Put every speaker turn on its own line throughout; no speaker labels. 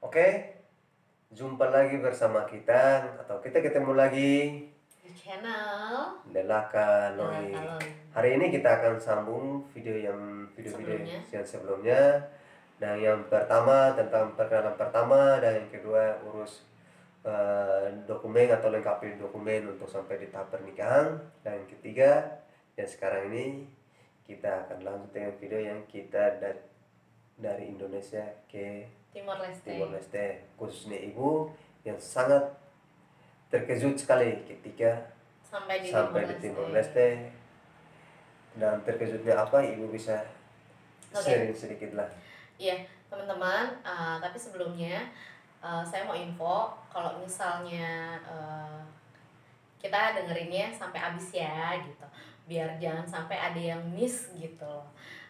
Oke, jumpa lagi bersama kita atau kita ketemu lagi
di channel
Delaka Loi.
Delaka Loi.
Hari ini kita akan sambung video-video yang sebelumnya. Dan yang pertama tentang perkenalan pertama, dan yang kedua urus dokumen atau lengkapi dokumen untuk sampai di tahap pernikahan. Dan yang ketiga, dan sekarang ini kita akan lanjut dengan video yang kita dari Indonesia ke
Timor
Leste, khususnya ibu yang sangat terkejut sekali ketika
sampai di
Timor Leste. Dan terkejutnya apa, ibu bisa sharing sedikit lah.
Iya teman-teman, tapi sebelumnya saya mau info kalau misalnya kita dengerinnya sampai habis ya gitu, biar jangan sampai ada yang miss gitu.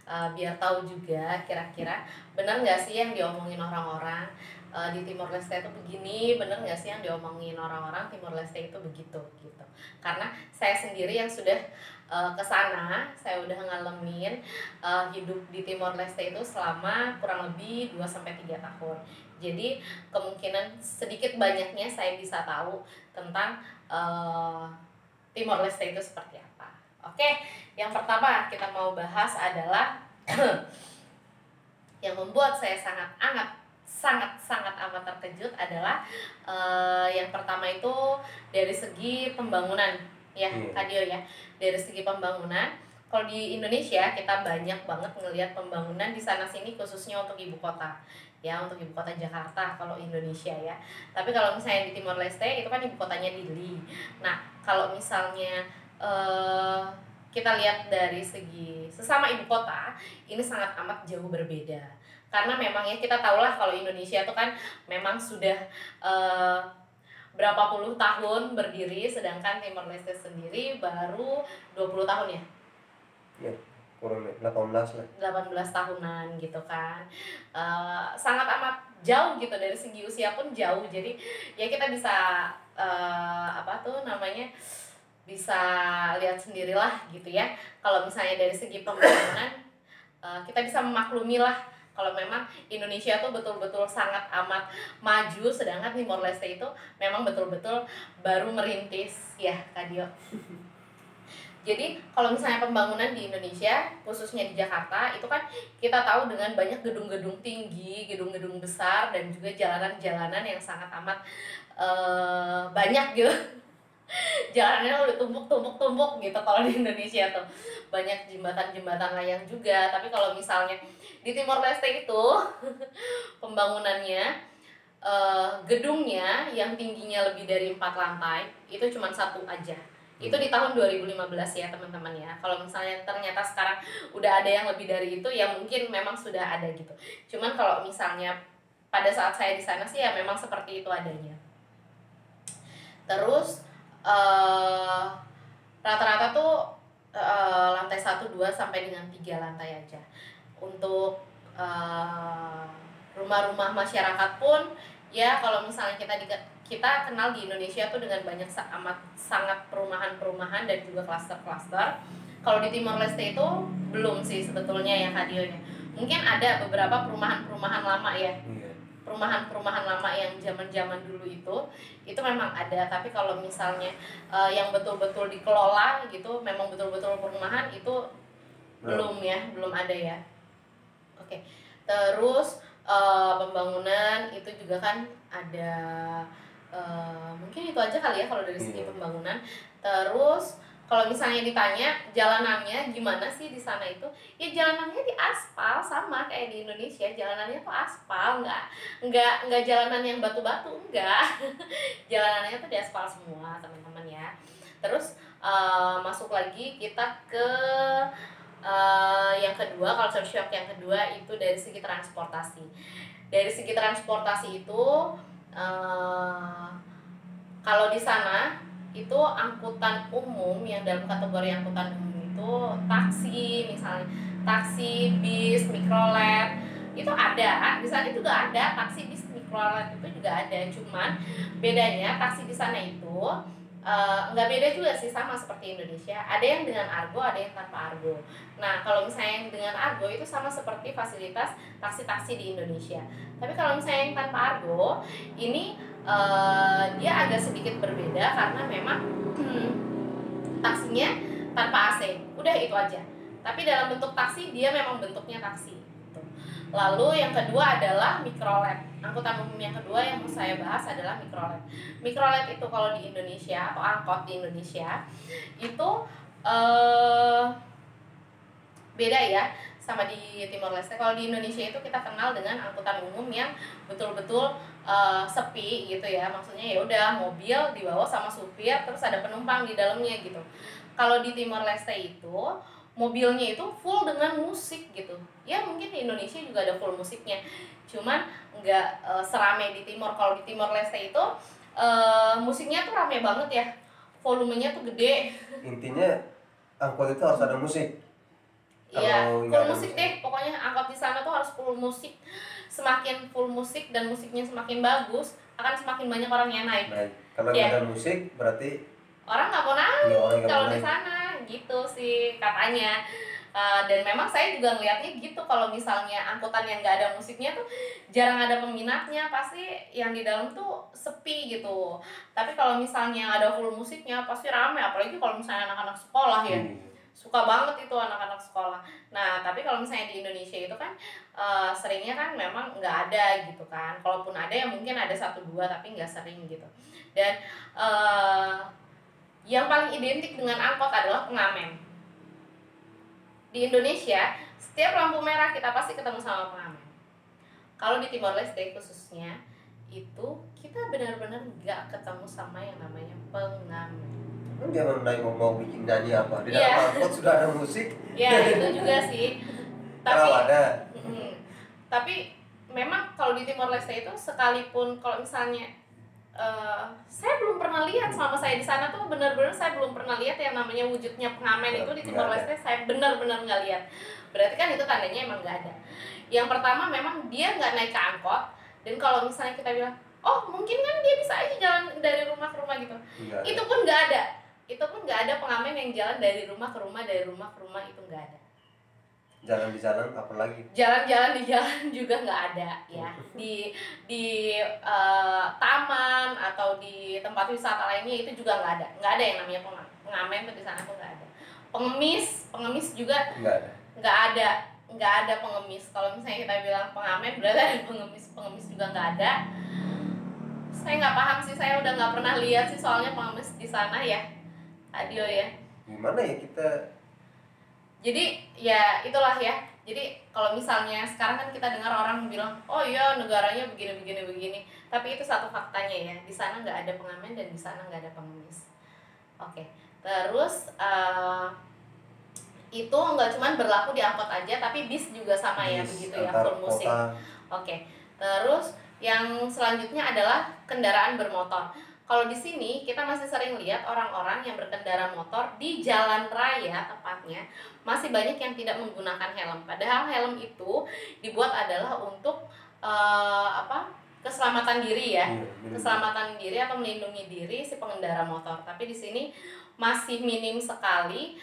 Biar tahu juga kira-kira benar nggak sih yang diomongin orang-orang di Timor Leste itu begini, benar nggak sih yang diomongin orang-orang Timor Leste itu begitu gitu. Karena saya sendiri yang sudah ke sana, saya udah ngalamin hidup di Timor Leste itu selama kurang lebih 2-3 tahun. Jadi kemungkinan sedikit banyaknya saya bisa tahu tentang Timor Leste itu seperti apa. Oke, yang pertama kita mau bahas adalah yang membuat saya sangat amat terkejut adalah yang pertama itu dari segi pembangunan ya, Kadio ya. Dari segi pembangunan, kalau di Indonesia kita banyak banget ngelihat pembangunan di sana sini khususnya untuk ibu kota. Ya, untuk ibu kota Jakarta kalau Indonesia ya. Tapi kalau misalnya di Timor Leste itu kan ibu kotanya Dili. Nah, kalau misalnya kita lihat dari segi sesama ibu kota, ini sangat amat jauh berbeda. Karena memang ya kita tahulah kalau Indonesia itu kan memang sudah berapa puluh tahun berdiri, sedangkan Timor Leste sendiri baru 20 tahun ya?
Ya, kurang 18 lah.
18 tahunan gitu kan. Sangat amat jauh gitu, dari segi usia pun jauh. Jadi ya kita bisa bisa lihat sendirilah gitu ya. Kalau misalnya dari segi pembangunan kita bisa memaklumi lah kalau memang Indonesia tuh betul-betul sangat amat maju, sedangkan Timor Leste itu memang betul-betul baru merintis ya, Kadio. Jadi kalau misalnya pembangunan di Indonesia, khususnya di Jakarta, itu kan kita tahu dengan banyak gedung-gedung tinggi, gedung-gedung besar, dan juga jalanan-jalanan yang sangat amat banyak gitu. Jalannya udah tumpuk gitu kalau di Indonesia tuh. Banyak jembatan-jembatan layang juga. Tapi kalau misalnya di Timor Leste itu pembangunannya gedungnya yang tingginya lebih dari 4 lantai itu cuma 1 aja. Itu di tahun 2015 ya teman-teman ya. Kalau misalnya ternyata sekarang udah ada yang lebih dari itu, ya mungkin memang sudah ada gitu. Cuman kalau misalnya pada saat saya di sana sih ya memang seperti itu adanya. Terus rata-rata tuh lantai 1, 2 sampai dengan 3 lantai aja. Untuk rumah-rumah masyarakat pun ya kalau misalnya kita kenal di Indonesia tuh dengan banyak sangat perumahan-perumahan dan juga klaster-klaster. Kalau di Timor Leste itu belum sih sebetulnya ya, Kadionya. Mungkin ada beberapa perumahan-perumahan lama ya. Perumahan-perumahan lama yang zaman-zaman dulu itu memang ada, tapi kalau misalnya yang betul-betul dikelola gitu, memang betul-betul perumahan itu belum ada ya. Oke. Terus pembangunan itu juga kan ada, mungkin itu aja kali ya kalau dari segi pembangunan. Terus kalau misalnya ditanya jalanannya gimana sih di sana itu, ya jalanannya di aspal sama kayak di Indonesia. Jalanannya tuh aspal, nggak jalanan yang batu-batu, enggak. Jalanannya tuh di aspal semua teman-teman ya. Terus masuk lagi kita ke yang kedua, culture shock yang kedua itu dari segi transportasi. Dari segi transportasi itu kalau di sana itu angkutan umum yang dalam kategori angkutan umum itu taksi, misalnya taksi, bis, mikrolet itu ada. Di sana juga ada taksi, bis, mikrolet itu juga ada. Cuman bedanya taksi di sana itu nggak beda juga sih, sama seperti Indonesia. Ada yang dengan argo, ada yang tanpa argo. Nah, kalau misalnya yang dengan argo itu sama seperti fasilitas taksi-taksi di Indonesia. Tapi kalau misalnya yang tanpa argo, ini dia agak sedikit berbeda karena memang taksinya tanpa AC. Udah itu aja. Tapi dalam bentuk taksi dia memang bentuknya taksi. Gitu. Lalu yang kedua adalah mikrolet. Angkutan umum yang kedua yang mau saya bahas adalah mikrolet. Mikrolet itu kalau di Indonesia atau angkot di Indonesia itu beda ya sama di Timor Leste. Kalau di Indonesia itu kita kenal dengan angkutan umum yang betul-betul sepi gitu ya. Maksudnya ya udah mobil dibawa sama supir terus ada penumpang di dalamnya gitu. Kalau di Timor Leste itu mobilnya itu full dengan musik gitu. Ya mungkin di Indonesia juga ada full musiknya. Cuman nggak serame di Timor. Kalau di Timor Leste itu musiknya tuh rame banget ya. Volumenya tuh gede.
Intinya angkot itu harus ada musik.
Iya, full musik deh. Pokoknya angkot di sana tuh harus full musik. Semakin full musik dan musiknya semakin bagus, akan semakin banyak orang yang naik.
Kalau nggak ada musik berarti
orang nggak mau naik kalau di sana gitu sih katanya. Dan memang saya juga ngeliatnya gitu, kalau misalnya angkutan yang nggak ada musiknya tuh jarang ada peminatnya, pasti yang di dalam tuh sepi gitu. Tapi kalau misalnya ada full musiknya pasti rame, apalagi kalau misalnya anak-anak sekolah ya. Suka banget itu anak-anak sekolah. Nah, tapi kalau misalnya di Indonesia itu kan seringnya kan memang nggak ada gitu kan. Kalaupun ada ya mungkin ada 1-2 tapi nggak sering gitu. Dan yang paling identik dengan angkot adalah pengamen. Di Indonesia, setiap lampu merah kita pasti ketemu sama pengamen. Kalau di Timor Leste khususnya, itu kita benar-benar nggak ketemu sama yang namanya pengamen.
Jangan naik mau bikin nyanyi apa, di dalam angkot sudah ada musik.
Ya itu juga sih. Tapi
ada.
Tapi memang kalau di Timor Leste itu sekalipun kalau misalnya saya belum pernah lihat selama saya di sana tuh, benar-benar saya belum pernah lihat yang namanya wujudnya pengamen itu di Timor Leste. Saya benar-benar nggak lihat. Berarti kan itu tandanya emang nggak ada. Yang pertama memang dia nggak naik ke angkot, dan kalau misalnya kita bilang, oh mungkin kan dia bisa aja jalan dari rumah ke rumah gitu, itu pun nggak ada. Itu pun nggak ada pengamen yang jalan dari rumah ke rumah, dari rumah ke rumah, itu nggak ada.
Jalan di jalan apalagi?
Jalan-jalan di jalan juga nggak ada ya. Di taman atau di tempat wisata lainnya itu juga nggak ada yang namanya pengamen tuh di sana tuh nggak ada. Pengemis juga nggak ada pengemis. Kalau misalnya kita bilang pengamen berarti ada pengemis juga nggak ada. Saya nggak paham sih, saya udah nggak pernah lihat sih soalnya pengemis di sana ya, Adio ya.
Gimana ya kita?
Jadi ya itulah ya. Jadi kalau misalnya sekarang kan kita dengar orang bilang, oh iya negaranya begini. Tapi itu satu faktanya ya, di sana nggak ada pengamen dan di sana nggak ada pengemis. Oke. Terus itu nggak cuma berlaku di angkot aja, tapi bis juga sama ya, begitu ya, full musik. Oke. Terus yang selanjutnya adalah kendaraan bermotor. Kalau di sini kita masih sering lihat orang-orang yang berkendara motor di jalan raya, tepatnya masih banyak yang tidak menggunakan helm. Padahal helm itu dibuat adalah untuk keselamatan diri ya, keselamatan diri atau melindungi diri si pengendara motor. Tapi di sini masih minim sekali,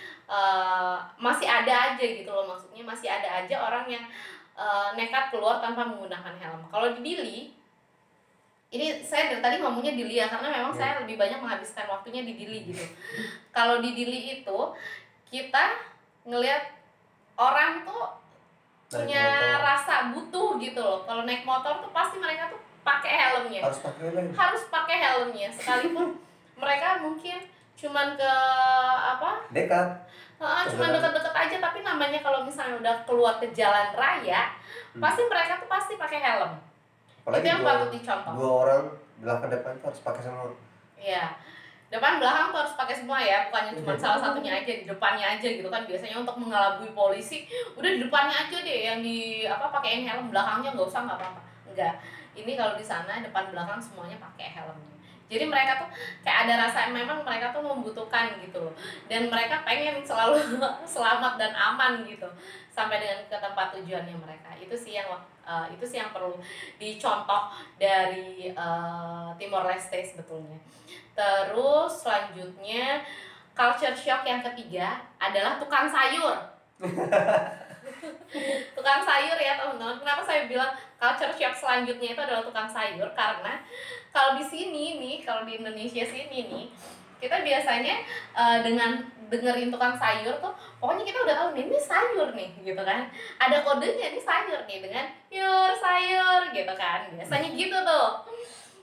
masih ada aja gitu loh, maksudnya masih ada aja orang yang nekat keluar tanpa menggunakan helm. Kalau di Dili, ini saya dari tadi ngomongnya Dili ya, karena memang saya lebih banyak menghabiskan waktunya di Dili gitu. Kalau di Dili itu kita ngelihat orang tuh punya rasa butuh gitu loh. Kalau naik motor tuh pasti mereka tuh pakai helmnya. Harus pakai helmnya, sekalipun mereka mungkin cuman ke
dekat.
Cuman deket-deket aja, tapi namanya kalau misalnya udah keluar ke jalan raya, pasti mereka tuh pasti pakai helm.
Apalagi
itu yang patut dicontoh.
2 orang belakang depan tuh harus pakai semua.
Iya. Depan belakang tuh harus pakai semua ya, bukannya cuma salah satunya aja, di depannya aja gitu kan. Biasanya untuk mengelabui polisi, udah di depannya aja deh yang pakein helm, belakangnya nggak usah, nggak apa-apa. Enggak. Ini kalau di sana depan belakang semuanya pakai helmnya. Jadi mereka tuh kayak ada rasa memang mereka tuh membutuhkan gitu loh. Dan mereka pengen selalu selamat dan aman gitu sampai dengan ke tempat tujuannya mereka. Itu sih yang Itu sih yang perlu dicontoh dari Timor Leste sebetulnya. Terus selanjutnya culture shock yang ketiga adalah tukang sayur. Tukang sayur ya teman-teman. Kenapa saya bilang culture shock selanjutnya itu adalah tukang sayur? Karena kalau di sini nih, kalau di Indonesia sini nih, kita biasanya dengan dengerin tukang sayur tuh, pokoknya kita udah tahu nih, ini sayur nih, gitu kan. Ada kodenya nih sayur nih dengan yur sayur gitu kan. Biasanya gitu tuh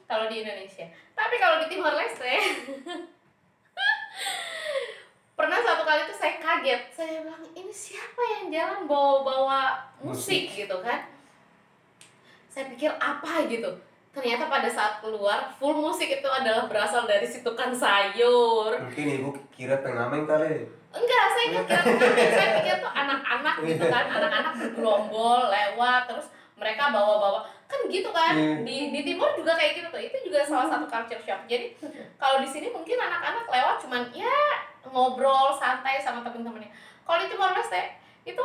kalau di Indonesia. Tapi kalau di Timor Leste pernah satu kali tuh saya kaget, saya bilang ini siapa yang jalan bawa musik gitu kan. Saya pikir apa gitu, ternyata pada saat keluar full musik itu adalah berasal dari si tukang sayur.
Mungkin ibu kira pengamen kali.
Enggak, saya nggak kira pengamen, saya pikir tuh anak-anak gitu kan, anak-anak bergerombol lewat terus mereka bawa-bawa kan gitu kan. Di Timur juga kayak gitu tuh, itu juga salah satu culture shock. Jadi kalau di sini mungkin anak-anak lewat cuman ya ngobrol santai sama temen-temennya. Kalau di Timor Leste itu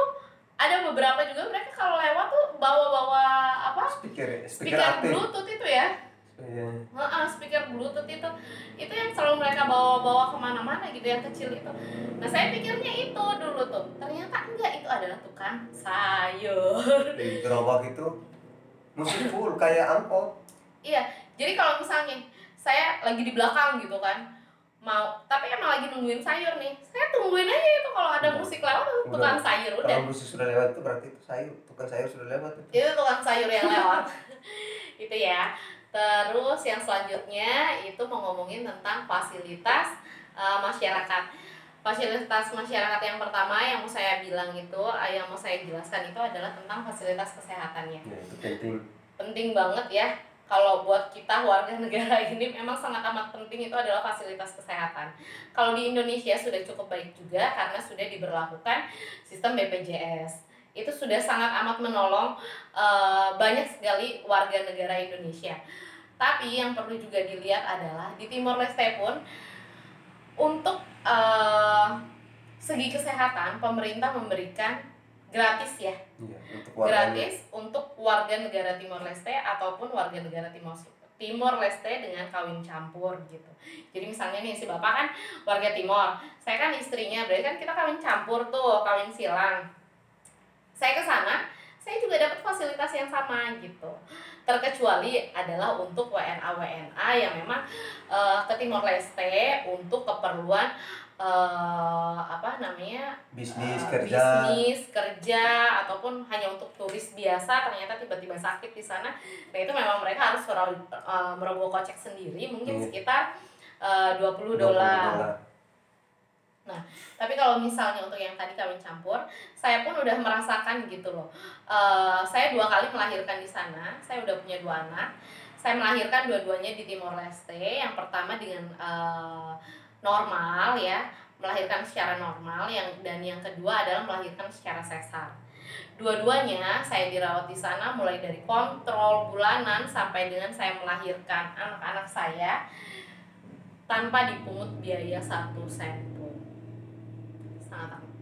ada beberapa juga mereka kalau lewat tuh bawa-bawa apa? Speaker Bluetooth itu ya. Speaker Bluetooth itu yang selalu mereka bawa-bawa kemana-mana gitu, yang kecil itu. Nah saya pikirnya itu dulu tuh, ternyata enggak, itu adalah tukang sayur.
Di gerobak itu musik full kayak angkot.
Iya, jadi kalau misalnya saya lagi di belakang gitu kan, tapi emang lagi nungguin sayur nih, saya tungguin aja itu kalau ada musik lewat tukang sayur udah.
Kalau musik sudah lewat itu berarti itu tukang sayur sudah lewat itu
tukang sayur yang lewat. Itu ya. Terus yang selanjutnya itu mau ngomongin tentang fasilitas masyarakat. Fasilitas masyarakat yang pertama yang mau saya bilang itu, yang mau saya jelaskan itu adalah tentang fasilitas kesehatannya.
Ya, itu penting.
Penting banget ya. Kalau buat kita warga negara ini memang sangat amat penting itu adalah fasilitas kesehatan. Kalau di Indonesia sudah cukup baik juga karena sudah diberlakukan sistem BPJS. Itu sudah sangat amat menolong banyak sekali warga negara Indonesia. Tapi yang perlu juga dilihat adalah di Timor Leste pun untuk segi kesehatan pemerintah memberikan gratis ya, gratis untuk warga negara Timor Leste ataupun warga negara Timor Leste dengan kawin campur gitu. Jadi misalnya nih si bapak kan warga Timor, saya kan istrinya, berarti kan kita kawin campur tuh, kawin silang. Saya ke sana, saya juga dapat fasilitas yang sama gitu. Terkecuali adalah untuk WNA yang memang ke Timor Leste untuk keperluan
bisnis
kerja ataupun hanya untuk turis biasa, ternyata tiba-tiba sakit di sana. Nah itu memang mereka harus merogoh kocek sendiri, mungkin sekitar $20. Nah, tapi kalau misalnya untuk yang tadi kawin campur, saya pun udah merasakan gitu loh. Saya 2 kali melahirkan di sana, saya udah punya 2 anak. Saya melahirkan dua-duanya di Timor Leste. Yang pertama dengan normal ya, melahirkan secara normal, dan yang kedua adalah melahirkan secara sesar. Dua-duanya saya dirawat di sana mulai dari kontrol bulanan sampai dengan saya melahirkan anak-anak saya tanpa dipungut biaya 1 sen pun.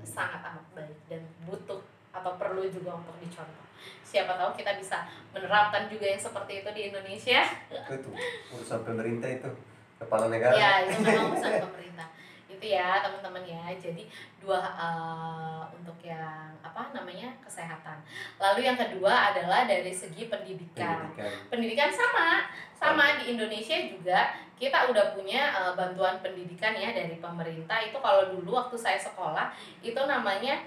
Sangat amat baik dan butuh atau perlu juga untuk dicontoh. Siapa tahu kita bisa menerapkan juga yang seperti itu di Indonesia.
Itu urusan pemerintah itu, kepala negara.
Ya, itu memang urusan pemerintah. Itu ya teman-teman ya. Jadi untuk yang kesehatan. Lalu yang kedua adalah dari segi pendidikan. Pendidikan sama di Indonesia juga kita udah punya bantuan pendidikan ya dari pemerintah. Itu kalau dulu waktu saya sekolah itu namanya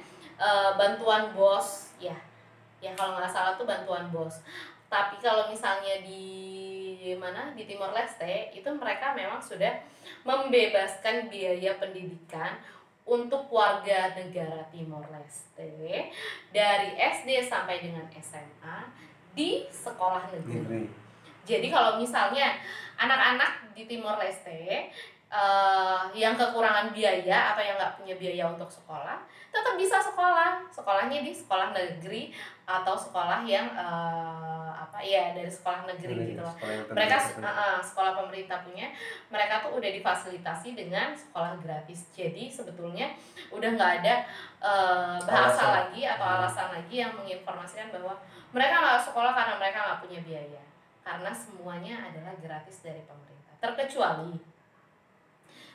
bantuan BOS ya. Ya kalau nggak salah tuh bantuan BOS. Tapi kalau misalnya di Timor Leste itu mereka memang sudah membebaskan biaya pendidikan untuk warga negara Timor Leste dari SD sampai dengan SMA di sekolah negeri. Jadi kalau misalnya anak-anak di Timor Leste yang kekurangan biaya atau yang nggak punya biaya untuk sekolah, tetap bisa sekolahnya di sekolah negeri atau sekolah yang dari sekolah negeri gitu loh. Mereka sekolah pemerintah punya, mereka tuh udah difasilitasi dengan sekolah gratis. Jadi sebetulnya udah nggak ada alasan lagi yang menginformasikan bahwa Mereka nggak sekolah karena mereka nggak punya biaya, karena semuanya adalah gratis dari pemerintah, terkecuali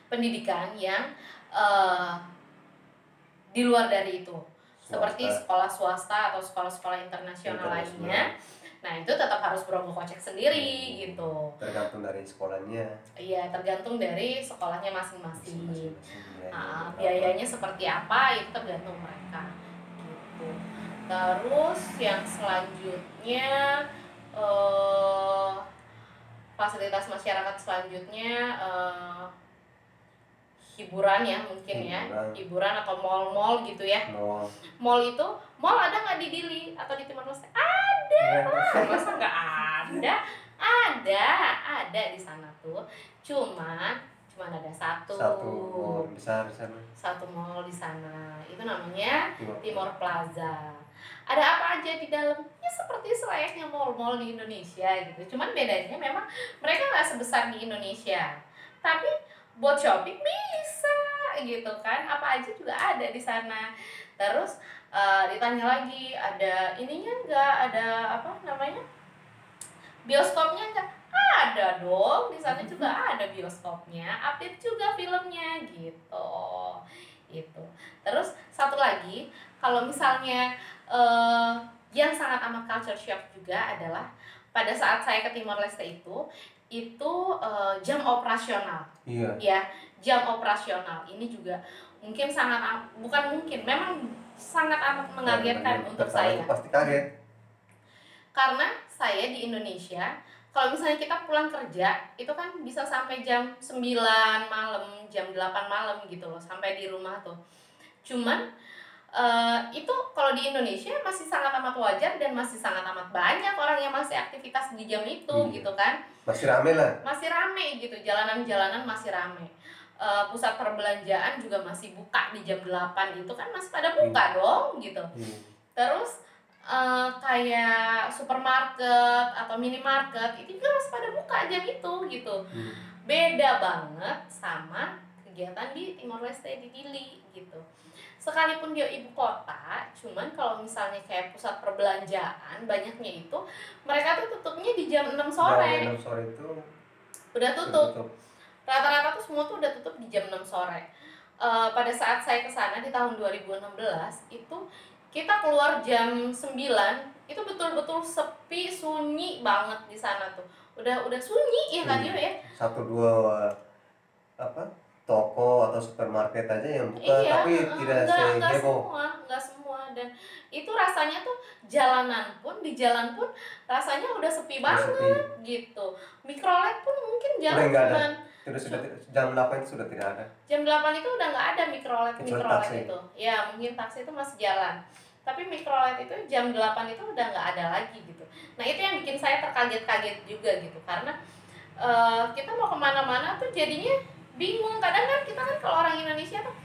pendidikan yang di luar dari itu, seperti sekolah swasta atau sekolah-sekolah internasional lainnya. Nah itu tetap harus berogoh kocek sendiri gitu.
Tergantung dari sekolahnya.
Iya, tergantung dari sekolahnya masing-masing. Biayanya seperti apa itu tergantung mereka gitu. Terus yang selanjutnya fasilitas masyarakat selanjutnya hiburan ya mungkin hiburan atau mall-mall gitu ya. Mall itu, mall ada nggak di Dili atau di Timor Leste? Ada, masa nggak ada? Ada di sana tuh. Cuman ada satu
mall besar di sana.
Satu mall di sana. Itu namanya Timor Plaza. Ada apa aja di dalam? Ya seperti selayaknya mall-mall di Indonesia gitu. Cuman bedanya memang mereka nggak sebesar di Indonesia. Tapi buat shopping bisa gitu kan, apa aja juga ada di sana. Terus ditanya lagi, ada ininya enggak, ada apa namanya, bioskopnya enggak? Ada dong, di sana juga ada bioskopnya, update juga filmnya gitu. Itu. Terus satu lagi, kalau misalnya yang sangat amat culture shock juga adalah pada saat saya ke Timor Leste itu jam operasional.
Iya.
Ya, jam operasional ini juga mungkin memang sangat amat mengagetkan untuk saya.
Pasti kaget.
Karena saya di Indonesia, kalau misalnya kita pulang kerja, itu kan bisa sampai jam 9 malam, jam 8 malam gitu loh, sampai di rumah tuh. Cuman itu kalau di Indonesia masih sangat amat wajar dan masih sangat amat banyak orang yang masih aktivitas di jam itu gitu kan.
Masih rame lah.
Masih rame gitu, jalanan-jalanan masih rame. Pusat perbelanjaan juga masih buka di jam 8 itu kan masih pada buka dong gitu. Terus kayak supermarket atau minimarket itu juga masih pada buka jam itu gitu. Beda banget sama kegiatan di Timor Leste, di Dili gitu. Sekalipun dia ibu kota, cuman kalau misalnya kayak pusat perbelanjaan banyaknya itu mereka tuh tutupnya di jam 6 sore.
Jam 6 sore itu
udah tutup. Rata-rata tuh semua tuh udah tutup di jam 6 sore. Pada saat saya kesana di tahun 2016 itu kita keluar jam 9 itu betul-betul sepi, sunyi banget di sana tuh. Udah sunyi ya kan ya.
Satu dua toko atau supermarket aja yang buka, tapi tidak seheboh.
Enggak semua, dan itu rasanya tuh di jalan pun rasanya udah sepi banget gitu. Mikrolet pun mungkin jalan cuman
jam 8 itu sudah tidak ada.
Jam 8 itu udah nggak ada mikrolet itu. Ya, mungkin taksi itu masih jalan. Tapi mikrolet itu jam 8 itu udah nggak ada lagi gitu. Nah, itu yang bikin saya terkaget-kaget juga gitu, karena kita mau kemana-mana tuh jadinya bingung. Kadang kan kita kan kalau orang Indonesia tuh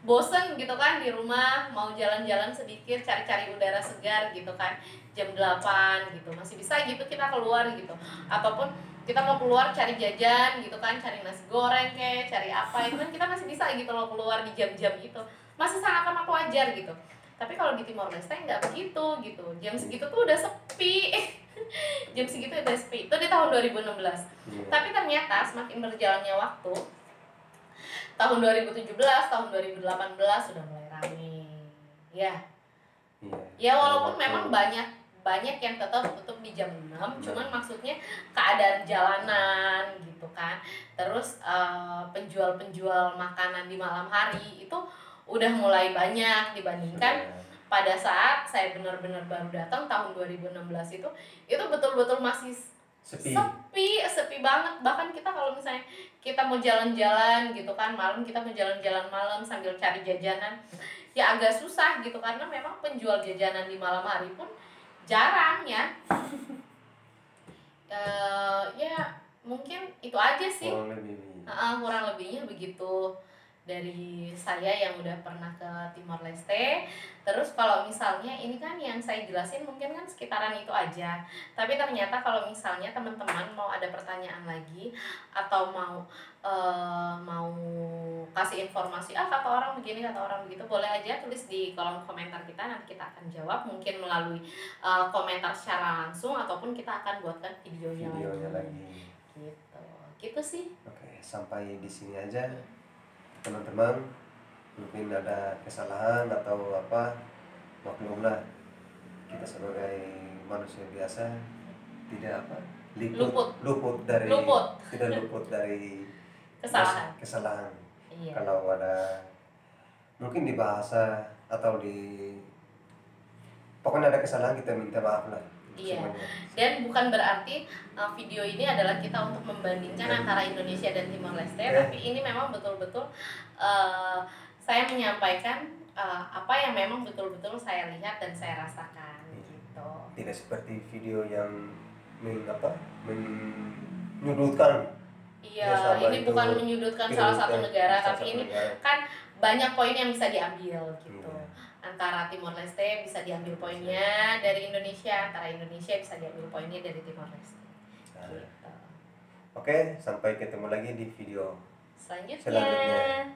bosen gitu kan di rumah, mau jalan-jalan sedikit, cari-cari udara segar gitu kan, jam 8 gitu masih bisa gitu kita keluar gitu, ataupun kita mau keluar cari jajan gitu kan, cari nasi goreng kayak cari apa itu kan kita masih bisa gitu loh keluar di jam-jam itu, masih sangat amat wajar gitu. Tapi kalau di Timor Leste nggak begitu gitu, jam segitu tuh udah sepi. Jam segitu udah sepi, itu di tahun 2016. Tapi ternyata semakin berjalannya waktu, tahun 2017, tahun 2018 sudah mulai rame. Ya walaupun memang banyak yang tetap tutup di jam 6, cuman maksudnya keadaan jalanan gitu kan. Terus penjual-penjual makanan di malam hari itu udah mulai banyak dibandingkan pada saat saya benar-benar baru datang tahun 2016 itu betul-betul masih sepi banget. Bahkan kita kalau misalnya kita mau jalan-jalan gitu kan malam, kita mau jalan-jalan malam sambil cari jajanan ya agak susah gitu, karena memang penjual jajanan di malam hari pun jarang ya. Ya mungkin itu aja sih, kurang lebihnya begitu. dari saya yang udah pernah ke Timor Leste. Terus kalau misalnya ini kan yang saya jelasin mungkin kan sekitaran itu aja, tapi ternyata kalau misalnya teman-teman mau ada pertanyaan lagi atau mau kasih informasi, kata orang begini, kata orang begitu, boleh aja tulis di kolom komentar kita, nanti kita akan jawab, mungkin melalui komentar secara langsung ataupun kita akan buatkan videonya lagi. Gitu sih.
Oke, sampai di sini aja teman-teman. Mungkin ada kesalahan atau apa, maklumlah, kita sebagai manusia biasa tidak luput dari
kesalahan.
Iya. Kalau ada mungkin di bahasa atau di pokoknya ada kesalahan, kita minta maaf lah.
Iya. Dan bukan berarti video ini adalah kita untuk membandingkan antara Indonesia dan Timor Leste, tapi ini memang betul-betul saya menyampaikan apa yang memang betul-betul saya lihat dan saya rasakan gitu.
Tidak seperti video yang menyudutkan.
Iya, ini bukan menyudutkan salah satu negara, tapi ini kan banyak poin yang bisa diambil gitu. Antara Timor Leste bisa diambil poinnya dari Indonesia, antara Indonesia bisa diambil poinnya dari Timor Leste. Gitu.
Oke, sampai ketemu lagi di video
selanjutnya.